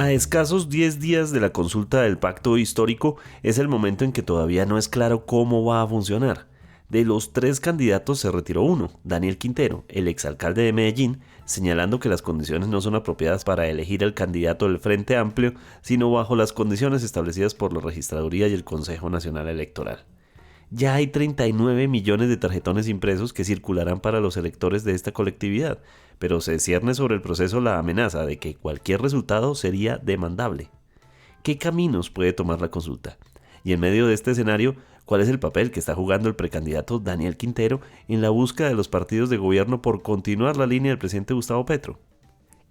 A escasos 10 días de la consulta del pacto histórico es el momento en que todavía no es claro cómo va a funcionar. De los 3 candidatos se retiró uno, Daniel Quintero, el exalcalde de Medellín, señalando que las condiciones no son apropiadas para elegir al candidato del Frente Amplio, sino bajo las condiciones establecidas por la Registraduría y el Consejo Nacional Electoral. Ya hay 39 millones de tarjetones impresos que circularán para los electores de esta colectividad, pero se cierne sobre el proceso la amenaza de que cualquier resultado sería demandable. ¿Qué caminos puede tomar la consulta? Y en medio de este escenario, ¿cuál es el papel que está jugando el precandidato Daniel Quintero en la búsqueda de los partidos de gobierno por continuar la línea del presidente Gustavo Petro?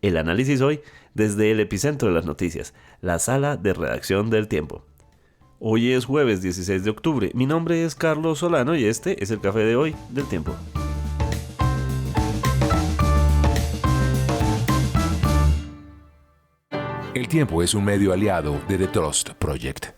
El análisis hoy desde el epicentro de las noticias, la sala de redacción del Tiempo. Hoy es jueves 16 de octubre, mi nombre es Carlos Solano y este es el café de hoy del Tiempo. El Tiempo es un medio aliado de The Trust Project.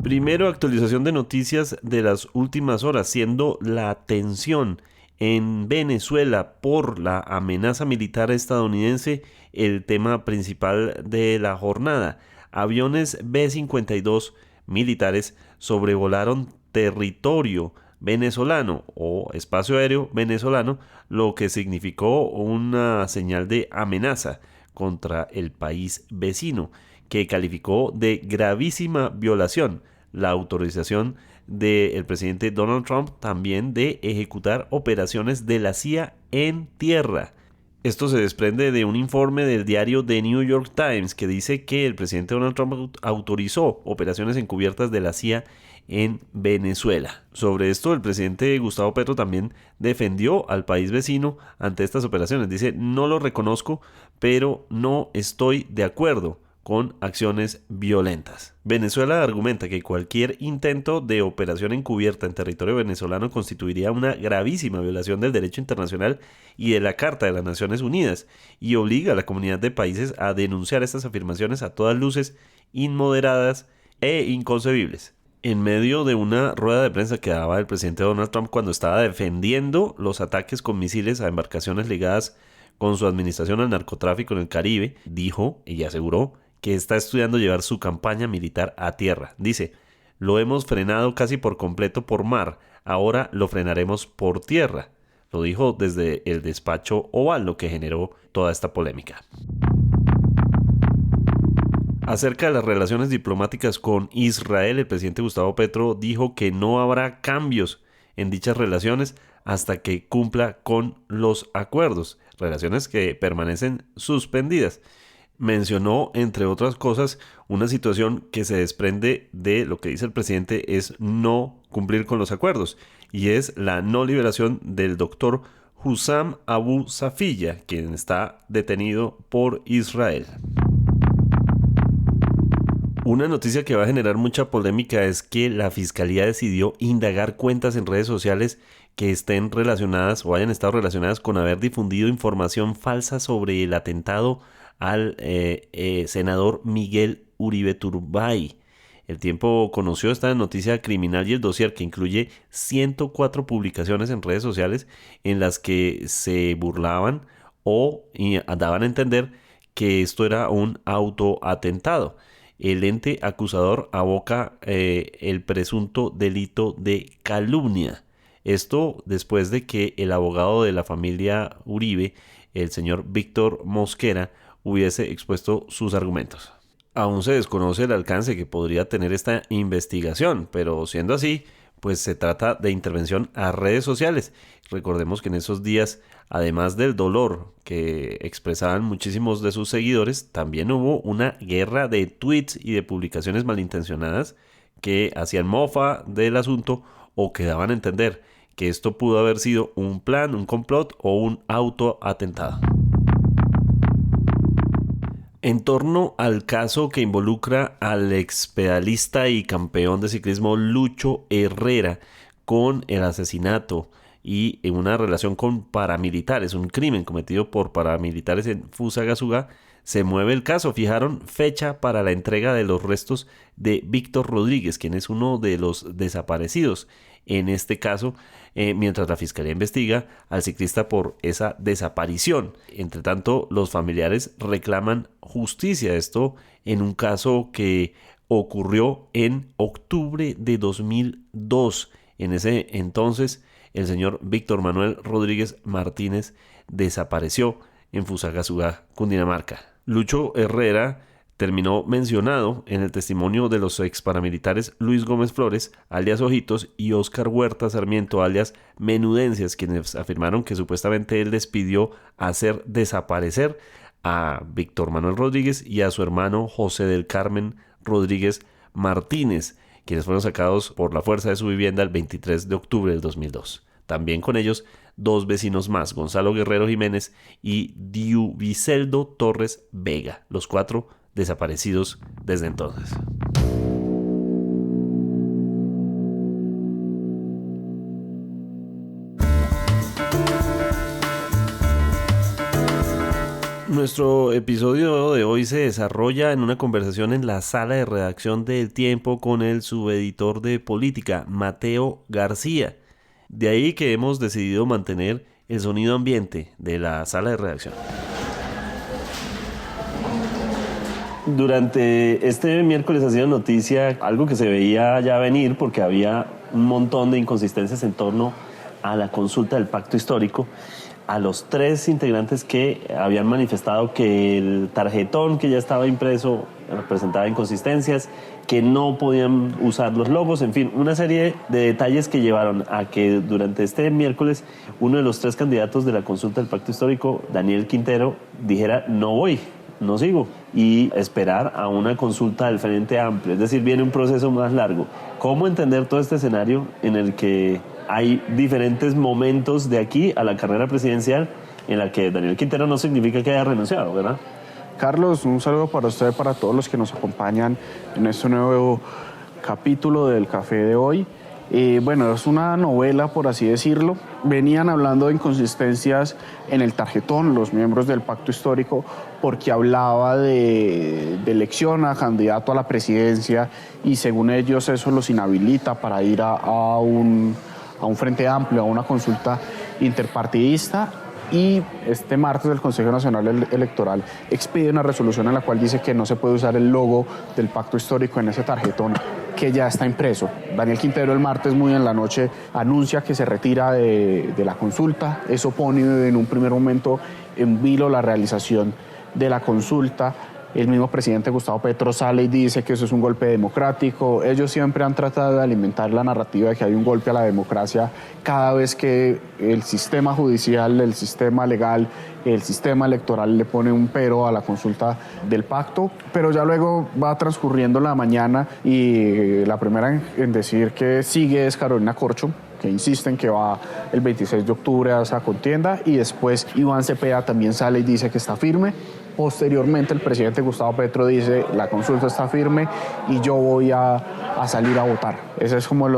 Primero, actualización de noticias de las últimas horas, siendo la tensión en Venezuela por la amenaza militar estadounidense el tema principal de la jornada. Aviones B-52 militares sobrevolaron territorio venezolano o espacio aéreo venezolano, lo que significó una señal de amenaza contra el país vecino, que calificó de gravísima violación la autorización del presidente Donald Trump también de ejecutar operaciones de la CIA en tierra. Esto se desprende de un informe del diario The New York Times que dice que el presidente Donald Trump autorizó operaciones encubiertas de la CIA en Venezuela. Sobre esto, el presidente Gustavo Petro también defendió al país vecino ante estas operaciones. Dice, no lo reconozco, pero no estoy de acuerdo con acciones violentas. Venezuela argumenta que cualquier intento de operación encubierta en territorio venezolano constituiría una gravísima violación del derecho internacional y de la Carta de las Naciones Unidas, y obliga a la comunidad de países a denunciar estas afirmaciones a todas luces inmoderadas e inconcebibles. En medio de una rueda de prensa que daba el presidente Donald Trump cuando estaba defendiendo los ataques con misiles a embarcaciones ligadas con su administración al narcotráfico en el Caribe, dijo y aseguró que está estudiando llevar su campaña militar a tierra. Dice, lo hemos frenado casi por completo por mar, ahora lo frenaremos por tierra. Lo dijo desde el despacho Oval, lo que generó toda esta polémica. Acerca de las relaciones diplomáticas con Israel, el presidente Gustavo Petro dijo que no habrá cambios en dichas relaciones hasta que cumpla con los acuerdos, relaciones que permanecen suspendidas. Mencionó, entre otras cosas, una situación que se desprende de lo que dice el presidente es no cumplir con los acuerdos, y es la no liberación del doctor Hussam Abu Safiya, quien está detenido por Israel. Una noticia que va a generar mucha polémica es que la Fiscalía decidió indagar cuentas en redes sociales que estén relacionadas o hayan estado relacionadas con haber difundido información falsa sobre el atentado al senador Miguel Uribe Turbay. El Tiempo conoció esta noticia criminal y el dossier, que incluye 104 publicaciones en redes sociales en las que se burlaban o daban a entender que esto era un autoatentado. El ente acusador aboca el presunto delito de calumnia. Esto después de que el abogado de la familia Uribe, el señor Víctor Mosquera, hubiese expuesto sus argumentos. Aún se desconoce el alcance que podría tener esta investigación, pero siendo así, pues se trata de intervención a redes sociales. Recordemos que en esos días, además del dolor que expresaban muchísimos de sus seguidores, también hubo una guerra de tweets y de publicaciones malintencionadas que hacían mofa del asunto o que daban a entender que esto pudo haber sido un plan, un complot o un autoatentado. En torno al caso que involucra al expedalista y campeón de ciclismo Lucho Herrera con el asesinato y en una relación con paramilitares, un crimen cometido por paramilitares en Fusagasugá, se mueve el caso. Fijaron fecha para la entrega de los restos de Víctor Rodríguez, quien es uno de los desaparecidos, en este caso, mientras la Fiscalía investiga al ciclista por esa desaparición. Entre tanto, los familiares reclaman justicia. Esto en un caso que ocurrió en octubre de 2002. En ese entonces, el señor Víctor Manuel Rodríguez Martínez desapareció en Fusagasugá, Cundinamarca. Lucho Herrera terminó mencionado en el testimonio de los ex paramilitares Luis Gómez Flores, alias Ojitos, y Óscar Huerta Sarmiento, alias Menudencias, quienes afirmaron que supuestamente él les pidió hacer desaparecer a Víctor Manuel Rodríguez y a su hermano José del Carmen Rodríguez Martínez, quienes fueron sacados por la fuerza de su vivienda el 23 de octubre del 2002. También con ellos, dos vecinos más, Gonzalo Guerrero Jiménez y Diubiceldo Torres Vega, los cuatro desaparecidos desde entonces. Nuestro episodio de hoy se desarrolla en una conversación en la sala de redacción de El Tiempo con el subeditor de política, Mateo García. De ahí que hemos decidido mantener el sonido ambiente de la sala de redacción. Durante este miércoles ha sido noticia algo que se veía ya venir porque había un montón de inconsistencias en torno a la consulta del pacto histórico. A los tres integrantes que habían manifestado que el tarjetón que ya estaba impreso presentaba inconsistencias, que no podían usar los logos, en fin, una serie de detalles que llevaron a que durante este miércoles uno de los tres candidatos de la consulta del pacto histórico, Daniel Quintero, dijera no voy, no sigo, y esperar a una consulta del Frente Amplio, es decir, viene un proceso más largo. ¿Cómo entender todo este escenario en el que hay diferentes momentos de aquí a la carrera presidencial en la que Daniel Quintero no significa que haya renunciado, ¿verdad? Carlos, un saludo para usted, para todos los que nos acompañan en este nuevo capítulo del Café de hoy. Bueno, es una novela, por así decirlo. Venían hablando de inconsistencias en el tarjetón, los miembros del pacto histórico, porque hablaba de elección a candidato a la presidencia y según ellos eso los inhabilita para ir a un frente amplio, a una consulta interpartidista. Y este martes el Consejo Nacional Electoral expide una resolución en la cual dice que no se puede usar el logo del pacto histórico en ese tarjetón que ya está impreso. Daniel Quintero el martes muy en la noche anuncia que se retira de la consulta. Eso pone en un primer momento en vilo la realización de la consulta. El mismo presidente Gustavo Petro sale y dice que eso es un golpe democrático. Ellos siempre han tratado de alimentar la narrativa de que hay un golpe a la democracia cada vez que el sistema judicial, el sistema legal, el sistema electoral le pone un pero a la consulta del pacto. Pero ya luego va transcurriendo la mañana y la primera en decir que sigue es Carolina Corcho, que insiste en que va el 26 de octubre a esa contienda, y después Iván Cepeda también sale y dice que está firme. Posteriormente el presidente Gustavo Petro dice la consulta está firme y yo voy a salir a votar. Esa es como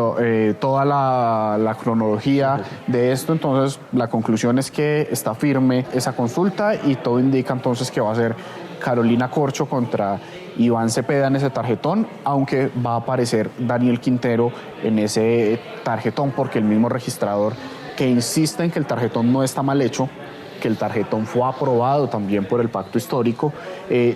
toda la cronología de esto. Entonces la conclusión es que está firme esa consulta y todo indica entonces que va a ser Carolina Corcho contra Iván Cepeda en ese tarjetón, aunque va a aparecer Daniel Quintero en ese tarjetón porque el mismo registrador que insiste en que el tarjetón no está mal hecho, que el tarjetón fue aprobado también por el pacto histórico,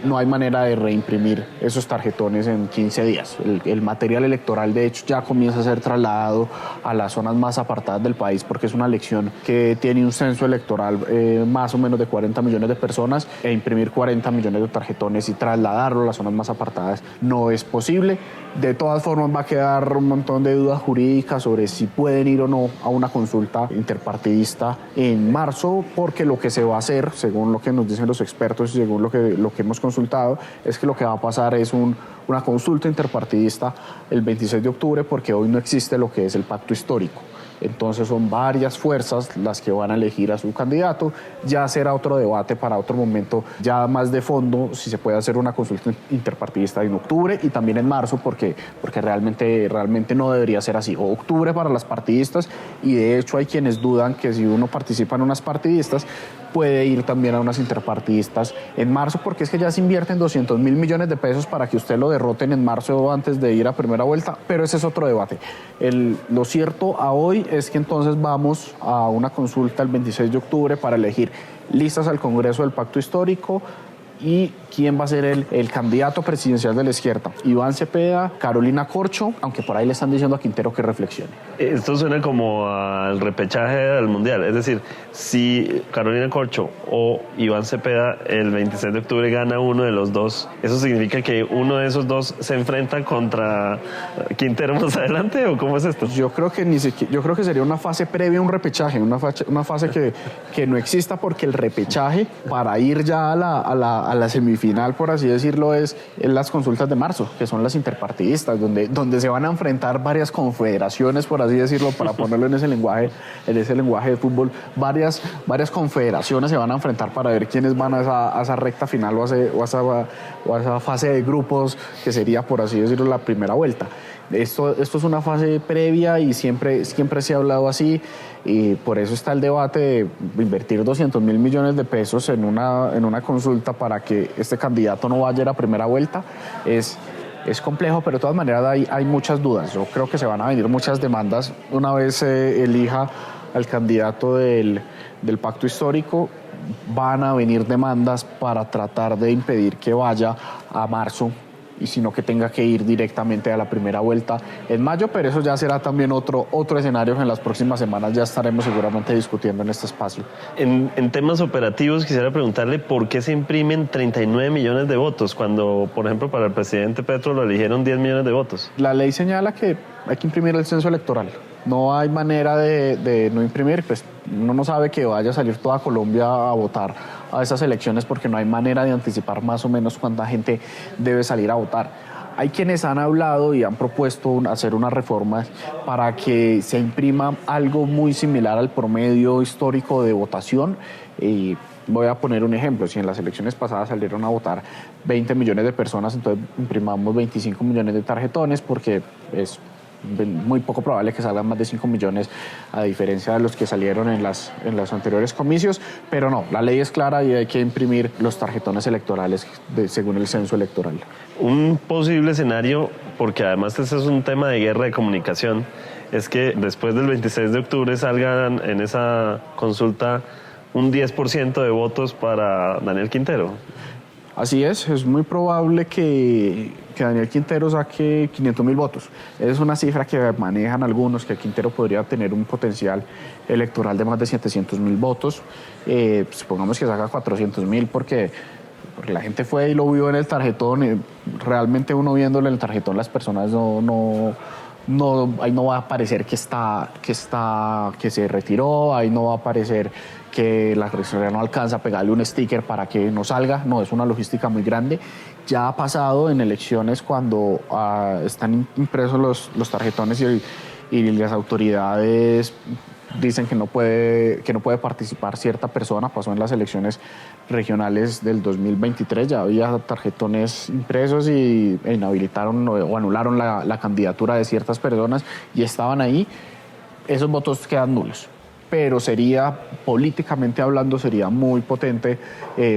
no hay manera de reimprimir esos tarjetones en 15 días. El material electoral, de hecho, ya comienza a ser trasladado a las zonas más apartadas del país porque es una elección que tiene un censo electoral más o menos de 40 millones de personas e imprimir 40 millones de tarjetones y trasladarlo a las zonas más apartadas no es posible. De todas formas va a quedar un montón de dudas jurídicas sobre si pueden ir o no a una consulta interpartidista en marzo, porque lo que se va a hacer, según lo que nos dicen los expertos y según lo que hemos consultado, es que lo que va a pasar es una consulta interpartidista el 26 de octubre porque hoy no existe lo que es el pacto histórico. Entonces son varias fuerzas las que van a elegir a su candidato. Ya será otro debate para otro momento, ya más de fondo, si se puede hacer una consulta interpartidista en octubre y también en marzo, porque realmente no debería ser así. O octubre para las partidistas, y de hecho hay quienes dudan que si uno participa en unas partidistas, puede ir también a unas interpartidistas en marzo, porque es que ya se invierten 200.000 millones de pesos para que usted lo derroten en marzo antes de ir a primera vuelta, pero ese es otro debate. Lo cierto a hoy es que entonces vamos a una consulta el 26 de octubre para elegir listas al Congreso del Pacto Histórico y quién va a ser el candidato presidencial de la izquierda. Iván Cepeda, Carolina Corcho, aunque por ahí le están diciendo a Quintero que reflexione. Esto suena como al repechaje del Mundial, es decir, si Carolina Corcho o Iván Cepeda el 26 de octubre gana uno de los dos, ¿eso significa que uno de esos dos se enfrenta contra Quintero más adelante o cómo es esto? Yo creo que sería una fase previa a un repechaje, una fase que no exista, porque el repechaje para ir ya a la semifinal, por así decirlo, es las consultas de marzo, que son las interpartidistas, donde se van a enfrentar varias confederaciones, por así decirlo, para ponerlo en ese lenguaje de fútbol, varias confederaciones se van a enfrentar para ver quiénes van a esa recta final o a esa fase de grupos, que sería, por así decirlo, la primera vuelta. Esto es una fase previa y siempre se ha hablado así, y por eso está el debate de invertir 200.000 millones de pesos en una consulta para que este candidato no vaya a la primera vuelta. Es complejo, pero de todas maneras hay muchas dudas. Yo creo que se van a venir muchas demandas una vez se elija al candidato del Pacto Histórico. Van a venir demandas para tratar de impedir que vaya a marzo, y sino que tenga que ir directamente a la primera vuelta en mayo, pero eso ya será también otro escenario que en las próximas semanas ya estaremos seguramente discutiendo en este espacio. En temas operativos quisiera preguntarle por qué se imprimen 39 millones de votos cuando, por ejemplo, para el presidente Petro lo eligieron 10 millones de votos. La ley señala que hay que imprimir el censo electoral. No hay manera de no imprimir, pues uno no sabe que vaya a salir toda Colombia a votar a esas elecciones, porque no hay manera de anticipar más o menos cuánta gente debe salir a votar. Hay quienes han hablado y han propuesto hacer unas reformas para que se imprima algo muy similar al promedio histórico de votación. Y voy a poner un ejemplo: si en las elecciones pasadas salieron a votar 20 millones de personas, entonces imprimamos 25 millones de tarjetones, porque es muy poco probable que salgan más de 5 millones, a diferencia de los que salieron en los anteriores comicios. Pero no, la ley es clara y hay que imprimir los tarjetones electorales según el censo electoral. Un posible escenario, porque además este es un tema de guerra de comunicación, es que después del 26 de octubre salgan en esa consulta un 10% de votos para Daniel Quintero. Así es muy probable que Daniel Quintero saque 500.000 votos. Es una cifra que manejan algunos, que Quintero podría tener un potencial electoral de más de 700.000 votos. Supongamos que saca 400.000 porque la gente fue y lo vio en el tarjetón. Realmente uno viéndolo en el tarjetón, las personas ahí no va a aparecer que se retiró, ahí no va a aparecer que la Registraduría no alcanza a pegarle un sticker para que no salga. No, es una logística muy grande. Ya ha pasado en elecciones cuando están impresos los tarjetones y las autoridades dicen que no puede participar cierta persona. Pasó en las elecciones regionales del 2023, ya había tarjetones impresos y inhabilitaron o anularon la candidatura de ciertas personas y estaban ahí. Esos votos quedan nulos. Pero políticamente hablando, sería muy potente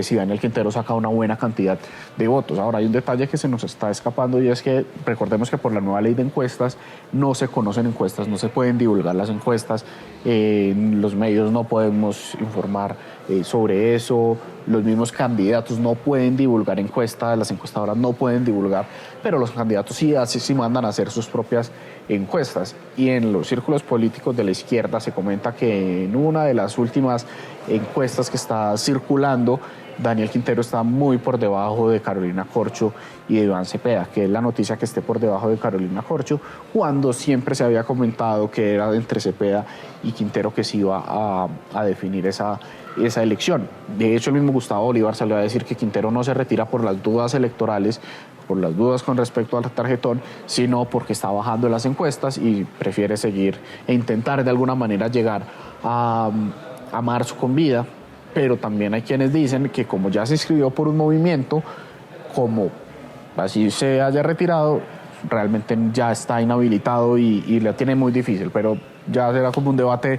si Daniel Quintero saca una buena cantidad de votos. Ahora, hay un detalle que se nos está escapando, y es que recordemos que por la nueva ley de encuestas no se conocen encuestas, no se pueden divulgar las encuestas, los medios no podemos informar sobre eso, los mismos candidatos no pueden divulgar encuestas, las encuestadoras no pueden divulgar, pero los candidatos sí mandan a hacer sus propias encuestas. Y en los círculos políticos de la izquierda se comenta que en una de las últimas encuestas que está circulando, Daniel Quintero está muy por debajo de Carolina Corcho y de Iván Cepeda, que es la noticia que esté por debajo de Carolina Corcho, cuando siempre se había comentado que era entre Cepeda y Quintero que se iba a definir esa elección. De hecho, el mismo Gustavo Bolívar salió a decir que Quintero no se retira por las dudas electorales, por las dudas con respecto al tarjetón, sino porque está bajando las encuestas y prefiere seguir e intentar de alguna manera llegar a marzo con vida. Pero también hay quienes dicen que como ya se inscribió por un movimiento, como así se haya retirado, realmente ya está inhabilitado y la tiene muy difícil. Pero ya será como un debate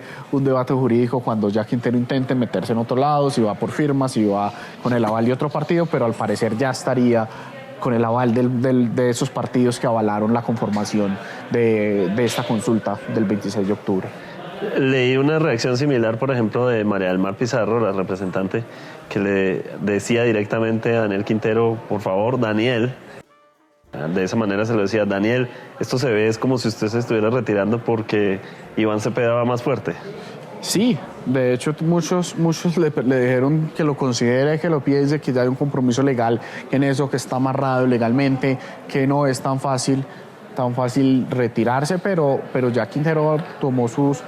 jurídico cuando ya Quintero intente meterse en otro lado, si va por firmas, si va con el aval de otro partido, pero al parecer ya estaría con el aval de esos partidos que avalaron la conformación de esta consulta del 26 de octubre. Leí una reacción similar, por ejemplo, de María del Mar Pizarro, la representante, que le decía directamente a Daniel Quintero, por favor, Daniel, de esa manera se lo decía, Daniel, esto se ve es como si usted se estuviera retirando porque Iván Cepeda va más fuerte. Sí, de hecho muchos le dijeron que lo considere, que lo piense, que ya hay un compromiso legal en eso, que está amarrado legalmente, que no es tan fácil retirarse, pero ya Quintero tomó sus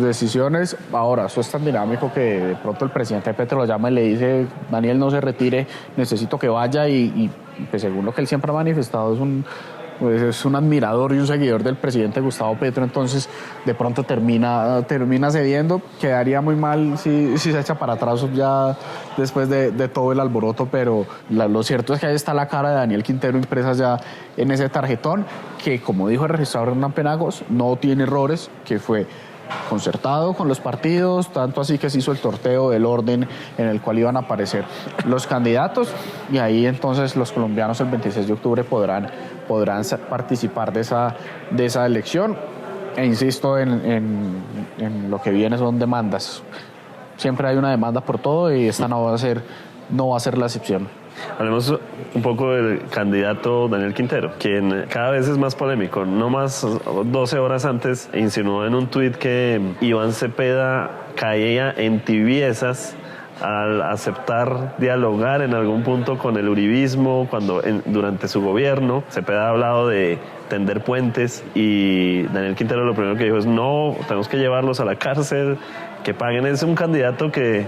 decisiones. Ahora, eso es tan dinámico que de pronto el presidente Petro lo llama y le dice, Daniel, no se retire, necesito que vaya, y pues según lo que él siempre ha manifestado es un admirador y un seguidor del presidente Gustavo Petro, entonces de pronto termina cediendo. Quedaría muy mal si se echa para atrás ya después de todo el alboroto, pero lo cierto es que ahí está la cara de Daniel Quintero impresa ya en ese tarjetón, que como dijo el registrador Hernán Penagos, no tiene errores, que fue concertado con los partidos, tanto así que se hizo el sorteo del orden en el cual iban a aparecer los candidatos, y ahí entonces los colombianos el 26 de octubre podrán participar de esa elección. E insisto, en lo que viene son demandas. Siempre hay una demanda por todo y esta no va a ser la excepción. Hablemos un poco del candidato Daniel Quintero, quien cada vez es más polémico. No más 12 horas antes insinuó en un tuit que Iván Cepeda caía en tibiezas al aceptar dialogar en algún punto con el uribismo cuando durante su gobierno. Cepeda ha hablado de tender puentes y Daniel Quintero lo primero que dijo es no, tenemos que llevarlos a la cárcel, que paguen. Es un candidato que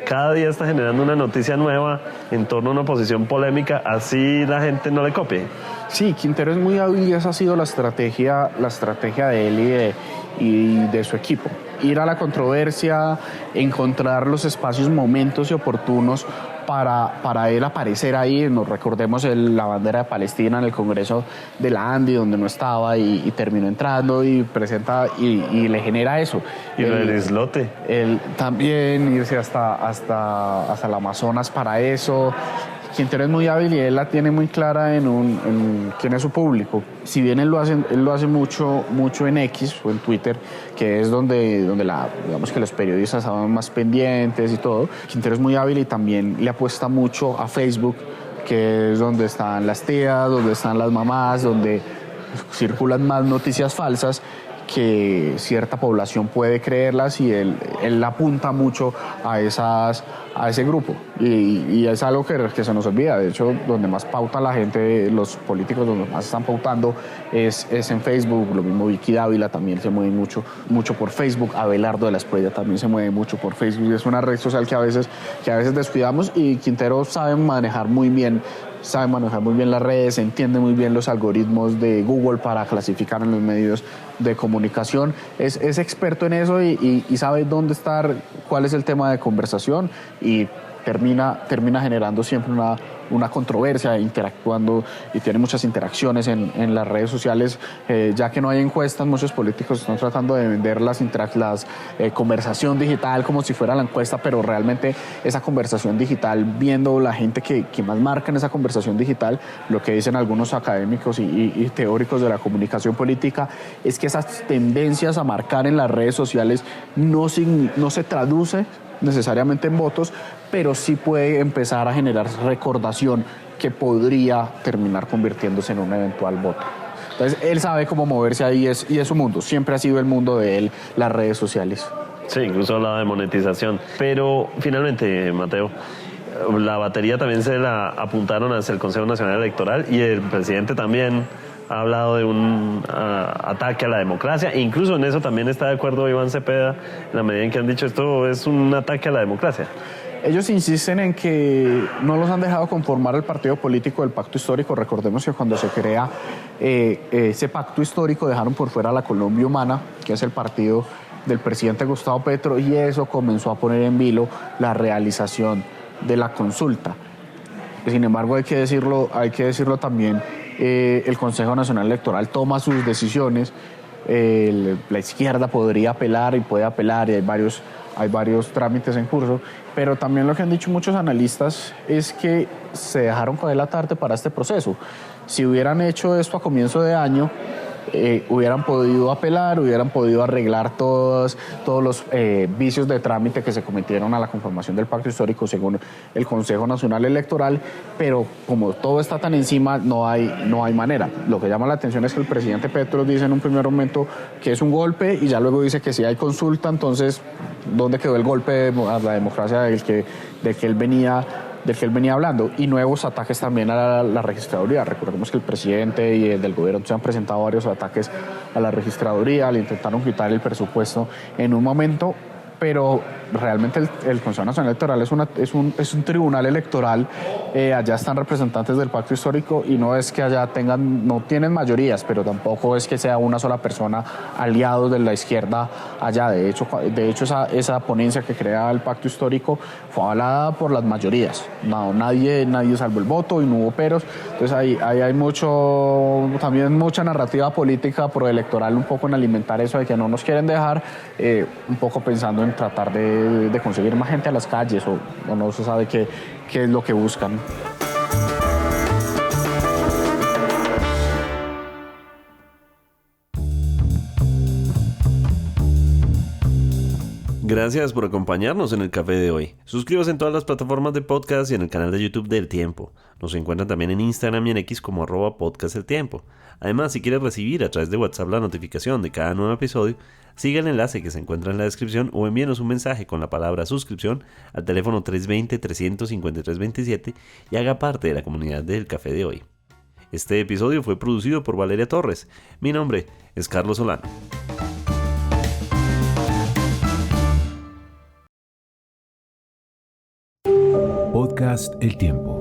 cada día está generando una noticia nueva en torno a una posición polémica, así la gente no le copie. Sí, Quintero es muy hábil y esa ha sido la estrategia de él y de su equipo. Ir a la controversia, encontrar los espacios, momentos y oportunos para él aparecer ahí. Nos recordemos la bandera de Palestina en el Congreso de la ANDI, donde no estaba y terminó entrando y presenta y le genera eso. Y lo del islote. Él también irse hasta el Amazonas para eso. Quintero es muy hábil y él la tiene muy clara en quién es su público. Si bien él lo hace mucho en X o en Twitter, que es donde digamos que los periodistas estaban más pendientes y todo, Quintero es muy hábil y también le apuesta mucho a Facebook, que es donde están las tías, donde están las mamás, donde circulan más noticias falsas que cierta población puede creerlas, y él apunta mucho a ese grupo y es algo que se nos olvida. De hecho, donde más pauta la gente, los políticos donde más están pautando es en Facebook. Lo mismo Vicky Dávila también se mueve mucho por Facebook. Abelardo de la Espriella también se mueve mucho por Facebook. Es una red social que a veces descuidamos, y Quintero sabe manejar muy bien las redes, entiende muy bien los algoritmos de Google para clasificar en los medios de comunicación. Es experto en eso y sabe dónde estar, cuál es el tema de conversación, y termina generando siempre una controversia, interactuando, y tiene muchas interacciones en las redes sociales. Ya que no hay encuestas, muchos políticos están tratando de vender la conversación digital como si fuera la encuesta, pero realmente esa conversación digital, viendo la gente que más marca en esa conversación digital, lo que dicen algunos académicos y teóricos de la comunicación política, es que esas tendencias a marcar en las redes sociales no se traduce necesariamente en votos, pero sí puede empezar a generar recordación que podría terminar convirtiéndose en un eventual voto. Entonces, él sabe cómo moverse ahí y es su mundo. Siempre ha sido el mundo de él, las redes sociales. Sí, incluso hablaba de monetización. Pero finalmente, Mateo, la batería también se la apuntaron hacia el Consejo Nacional Electoral, y el presidente también ha hablado de un ataque a la democracia. Incluso en eso también está de acuerdo Iván Cepeda, en la medida en que han dicho esto es un ataque a la democracia. Ellos insisten en que no los han dejado conformar el partido político del pacto histórico. Recordemos que cuando se crea ese pacto histórico dejaron por fuera a la Colombia Humana, que es el partido del presidente Gustavo Petro, y eso comenzó a poner en vilo la realización de la consulta. Sin embargo, hay que decirlo también, el Consejo Nacional Electoral toma sus decisiones la izquierda podría apelar y puede apelar, y hay varios trámites en curso, pero también lo que han dicho muchos analistas es que se dejaron caer la tarde para este proceso. Si hubieran hecho esto a comienzo de año, hubieran podido apelar, hubieran podido arreglar todos los vicios de trámite que se cometieron a la conformación del pacto histórico según el Consejo Nacional Electoral, pero como todo está tan encima, no hay manera. Lo que llama la atención es que el presidente Petro dice en un primer momento que es un golpe y ya luego dice que si hay consulta, entonces ¿dónde quedó el golpe a la democracia del que él venía hablando? Y nuevos ataques también a la registraduría. Recordemos que el presidente y el del gobierno se han presentado varios ataques a la registraduría, le intentaron quitar el presupuesto en un momento, pero realmente el Consejo Nacional Electoral es un tribunal electoral. Allá están representantes del pacto histórico y no es que allá no tienen mayorías, pero tampoco es que sea una sola persona aliados de la izquierda allá. De hecho esa ponencia que crea el pacto histórico fue avalada por las mayorías. No, nadie salvó el voto y no hubo peros. Entonces ahí hay también mucha narrativa política proelectoral, un poco en alimentar eso de que no nos quieren dejar, un poco pensando en tratar de conseguir más gente a las calles o no se sabe qué es lo que buscan. Gracias por acompañarnos en el café de hoy. Suscríbase en todas las plataformas de podcast y en el canal de YouTube del Tiempo. Nos encuentran también en Instagram y en X como @podcasteltiempo. Además, si quieres recibir a través de WhatsApp la notificación de cada nuevo episodio, siga el enlace que se encuentra en la descripción o envíenos un mensaje con la palabra suscripción al teléfono 320-353-27 y haga parte de la comunidad del café de hoy. Este episodio fue producido por Valeria Torres. Mi nombre es Carlos Solano. Podcast El Tiempo.